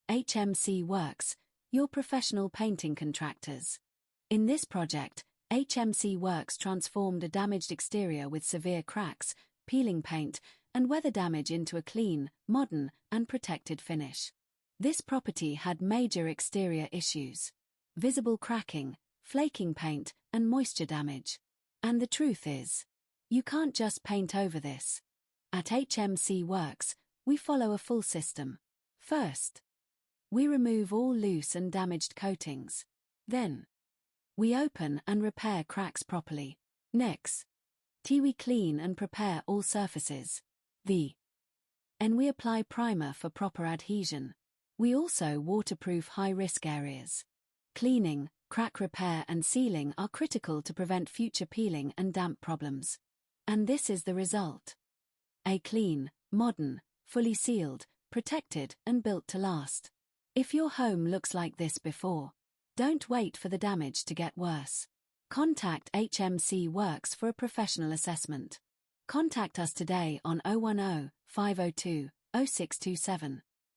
HMC Works, your professional painting contractors. In this project, HMC Works transformed a damaged exterior with severe cracks, peeling paint, and weather damage into a clean, modern, and protected finish. This property had major exterior issues: visible cracking, flaking paint, and moisture damage. And the truth is, you can't just paint over this. At HMC Works, we follow a full system. First, we remove all loose and damaged coatings. Then, we open and repair cracks properly. Next, we clean and prepare all surfaces. And we apply primer for proper adhesion. We also waterproof high-risk areas. Cleaning, crack repair and sealing are critical to prevent future peeling and damp problems. And this is the result: a clean, modern, fully sealed, protected and built to last. If your home looks like this before, don't wait for the damage to get worse. Contact HMC Works for a professional assessment. Contact us today on 010 502 0627.